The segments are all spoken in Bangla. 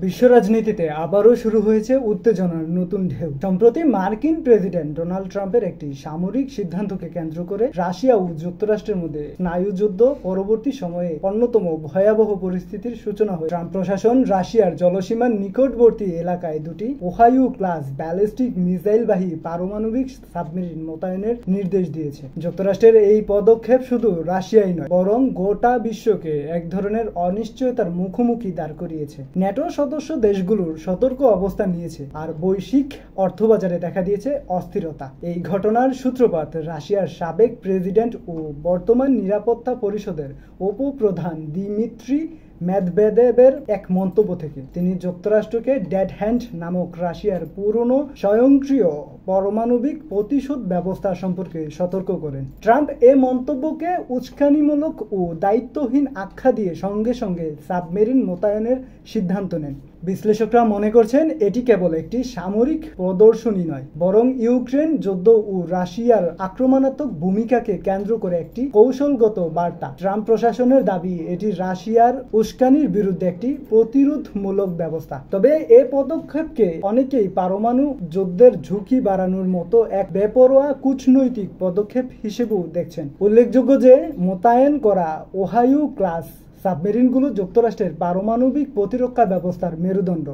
বিশ্ব রাজনীতিতে আবারও শুরু হয়েছে উত্তেজনার নতুন ঢেউ। সম্প্রতি মার্কিন প্রেসিডেন্ট ডোনাল্ড ট্রাম্পের একটি সামরিক সিদ্ধান্তকে কেন্দ্র করে রাশিয়া ও যুক্তরাষ্ট্রের মধ্যে স্নায়ুযুদ্ধ পরবর্তী সময়ে অন্যতম ভয়াবহ পরিস্থিতির সূচনা হয়। ট্রাম্প প্রশাসন রাশিয়ার জলসীমার নিকটবর্তী এলাকায় দুটি ওহাইও ক্লাস ব্যালিস্টিক মিসাইলবাহী পারমাণবিক সাবমেরিন মোতায়েনের নির্দেশ দিয়েছে। যুক্তরাষ্ট্রের এই পদক্ষেপ শুধু রাশিয়াই নয়, বরং গোটা বিশ্বকে এক ধরনের অনিশ্চয়তার মুখোমুখি দাঁড় করিয়েছে। ন্যাটো সদস্য দেশগুলোর সতর্ক অবস্থান নিয়েছে, আর বৈশ্বিক অর্থবাজারে দেখা দিয়েছে অস্থিরতা। এই ঘটনার সূত্রপাত রাশিয়ার সাবেক প্রেসিডেন্ট ও বর্তমান নিরাপত্তা পরিষদের উপপ্রধান দিমিত্রি মেদভেদেবের এক মন্তব্য থেকে। তিনি যুক্তরাষ্ট্রকে ডেড হ্যান্ড নামক রাশিয়ার পুরনো স্বয়ংক্রিয় পারমাণবিক প্রতিশোধ ব্যবস্থা সম্পর্কে সতর্ক করেন। ট্রাম্প এ মন্তব্যকে উস্কানিমূলক ও দায়িত্বহীন আখ্যা দিয়ে সঙ্গে সঙ্গে সাবমেরিন মোতায়েনের সিদ্ধান্ত নেন। বিশ্লেষকরা মনে করছেন এটি কেবল একটি সামরিক প্রদর্শনী নয়, বরং ইউক্রেন যুদ্ধ ও রাশিয়ার আক্রমণাত্মক ভূমিকাকে কেন্দ্র করে একটি কৌশলগত বার্তা। ট্রাম্প প্রশাসনের দাবি এটি রাশিয়ার উস্কানির বিরুদ্ধে একটি প্রতিরোধমূলক ব্যবস্থা। তবে এ পদক্ষেপকে অনেকেই পারমাণু যুদ্ধের ঝুঁকি বাড়ানোর মতো এক বেপরোয়া কূটনৈতিক পদক্ষেপ হিসেবেও দেখছেন। উল্লেখযোগ্য যে মোতায়েন করা ওহাইও ক্লাস সাবমেরিনগুলো যুক্তরাষ্ট্রের পারমাণবিক প্রতিরক্ষা ব্যবস্থার মেরুদণ্ড।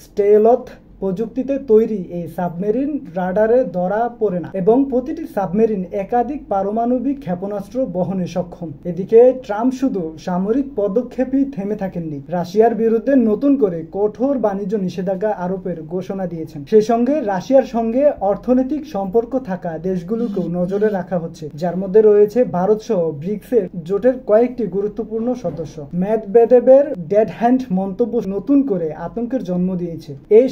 স্টেলথ প্রযুক্তিতে তৈরি এই সাবমেরিন রাডারে ধরা পড়ে না এবং প্রতিটি সাবমেরিন একাধিক পারমাণবিক ক্ষেপণাস্ত্র বহনে সক্ষম। এদিকে ট্রাম্প শুধু সামরিক পদক্ষেপই থেমে থাকেননি, রাশিয়ার বিরুদ্ধে নতুন করে কঠোর বাণিজ্য নিষেধাজ্ঞা আরোপের ঘোষণা দিয়েছেন। সেই সঙ্গে রাশিয়ার সঙ্গে অর্থনৈতিক সম্পর্ক থাকা দেশগুলোকেও নজরে রাখা হচ্ছে, যার মধ্যে রয়েছে ভারত সহ ব্রিক্সের জোটের কয়েকটি গুরুত্বপূর্ণ সদস্য। মেদভেদেবের ডেড হ্যান্ড মন্তব্য নতুন করে আতঙ্কের জন্ম দিয়েছে। এই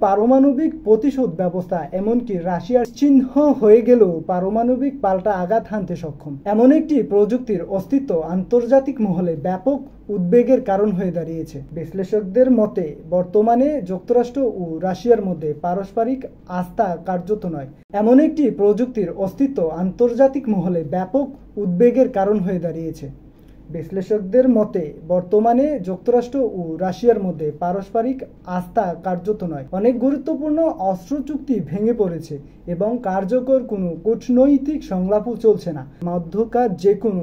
পারমাণবিক প্রতিশোধ ব্যবস্থা এমনকি রাশিয়ার চিহ্ন হয়ে গেলেও পারমাণবিক পাল্টা আঘাত হানতে সক্ষম। এমন একটি প্রযুক্তির অস্তিত্ব আন্তর্জাতিক মহলে ব্যাপক উদ্বেগের কারণ হয়ে দাঁড়িয়েছে। বিশ্লেষকদের মতে বর্তমানে যুক্তরাষ্ট্র ও রাশিয়ার মধ্যে পারস্পরিক আস্থা কার্যত নয়। এমন একটি প্রযুক্তির অস্তিত্ব আন্তর্জাতিক মহলে ব্যাপক উদ্বেগের কারণ হয়ে দাঁড়িয়েছে। বিশ্লেষকদের মতে বর্তমানে যুক্তরাষ্ট্র ও রাশিয়ার মধ্যে পারস্পরিক আস্থা কার্যত নয়। অনেক গুরুত্বপূর্ণ অস্ত্র চুক্তি ভেঙে পড়েছে এবং কার্যকর কোনো কূটনৈতিক সংলাপও চলছে না। মধ্যকার যে কোনো